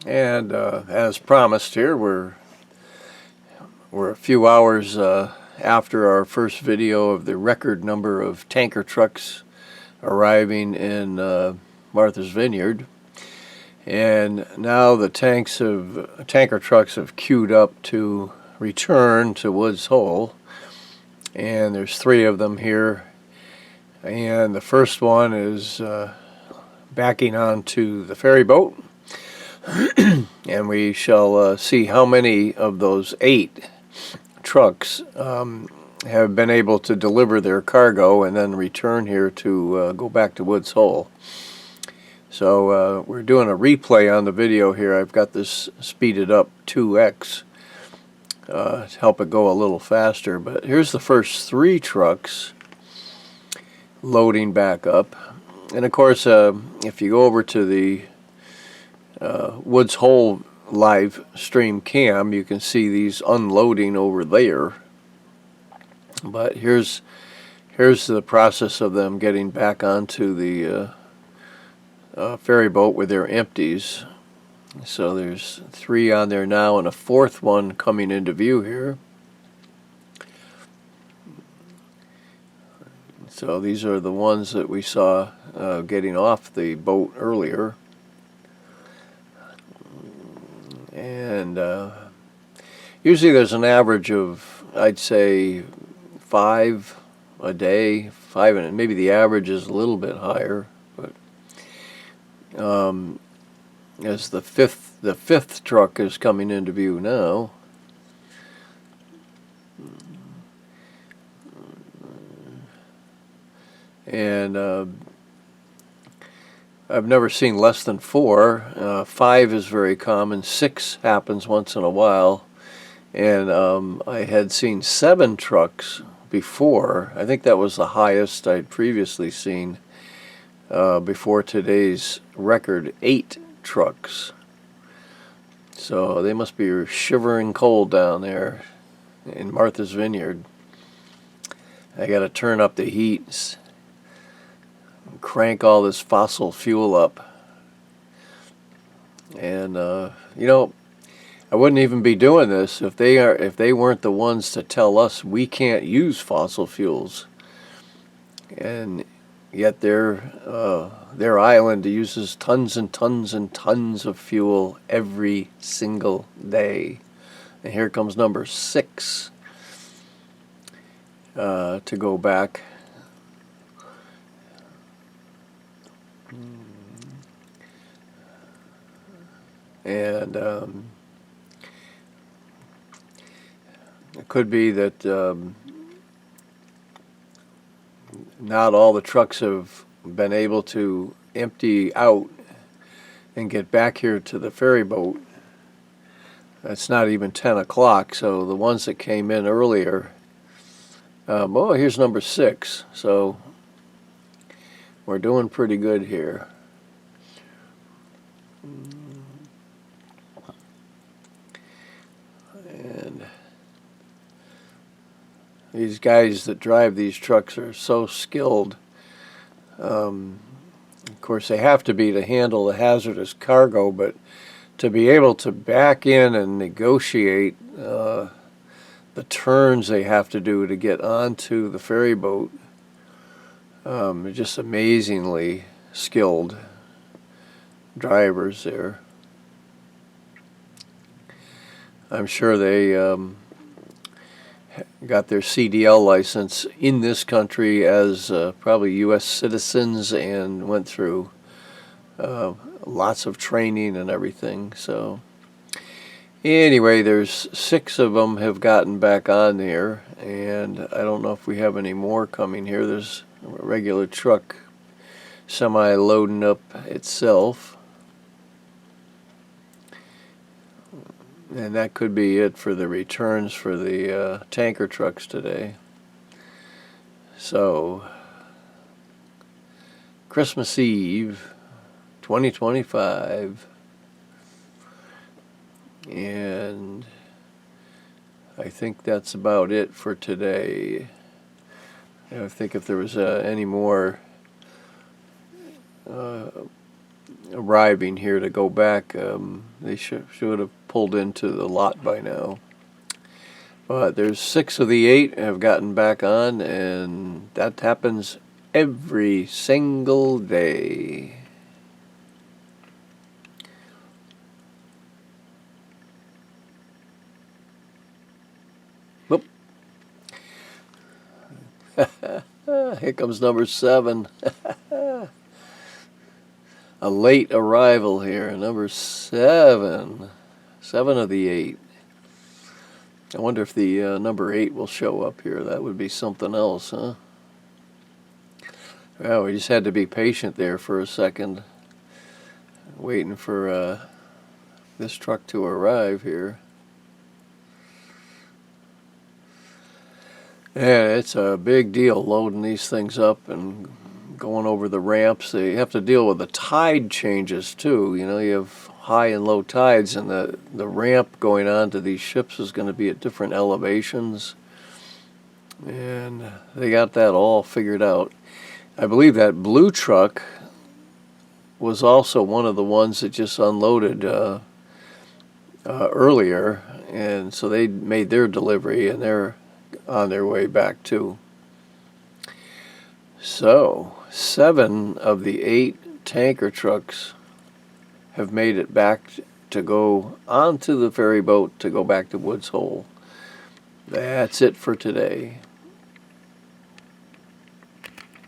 And as promised here, we're a few hours after our first video of the record number of tanker trucks arriving in Martha's Vineyard. And now the tanker trucks have queued up to return to Woods Hole. And there's 3 of them here. And the first one is backing onto the ferry boat. And we shall see how many of those 8 trucks have been able to deliver their cargo and then return here to go back to Woods Hole. So we're doing a replay on the video here. I've got this speeded up 2x to help it go a little faster. But here's the first 3 trucks loading back up. And of course, if you go over to the Woods Hole live stream cam, you can see these unloading over there. But here's the process of them getting back onto the ferry boat with their empties. So there's 3 on there now and a 4th one coming into view here. So these are the ones that we saw getting off the boat earlier. And usually there's an average of, I'd say, 5 a day, 5, and maybe the average is a little bit higher. But as the fifth truck is coming into view now. And I've never seen less than 4. 5 is very common. 6 happens once in a while. And I had seen 7 trucks before. I think that was the highest I'd previously seen before today's record 8 trucks. So they must be shivering cold down there in Martha's Vineyard. I got to turn up the heat, crank all this fossil fuel up. And you know, I wouldn't even be doing this if they weren't the ones to tell us we can't use fossil fuels. And yet their island uses tons and tons and tons of fuel every single day. And here comes number 6 to go back. And it could be that not all the trucks have been able to empty out and get back here to the ferry boat. It's not even 10 o'clock, so the ones that came in earlier, oh, here's number 6, so we're doing pretty good here. And these guys that drive these trucks are so skilled. Of course, they have to be to handle the hazardous cargo, but to be able to back in and negotiate the turns they have to do to get onto the ferry boat, just amazingly skilled drivers there. I'm sure they got their CDL license in this country as probably U.S. citizens and went through lots of training and everything. So anyway, there's 6 of them have gotten back on there, and I don't know if we have any more coming here. There's a regular truck semi-loading up itself. And that could be it for the returns for the tanker trucks today. So, Christmas Eve, 2025. And I think that's about it for today. I think if there was any more arriving here to go back. They should have pulled into the lot by now. But there's 6 of the 8 have gotten back on, and that happens every single day. Whoop. Here comes number 7. A late arrival here, number 7. 7 of the 8. I wonder if the number 8 will show up here. That would be something else, huh? Well, we just had to be patient there for a second, waiting for this truck to arrive here. Yeah, it's a big deal loading these things up and going over the ramps. They have to deal with the tide changes too. You know, you have high and low tides, and the ramp going on to these ships is going to be at different elevations. And they got that all figured out. I believe that blue truck was also one of the ones that just unloaded earlier, and so they made their delivery, and they're on their way back too. So 7 of the 8 tanker trucks have made it back to go onto the ferry boat to go back to Woods Hole. That's it for today.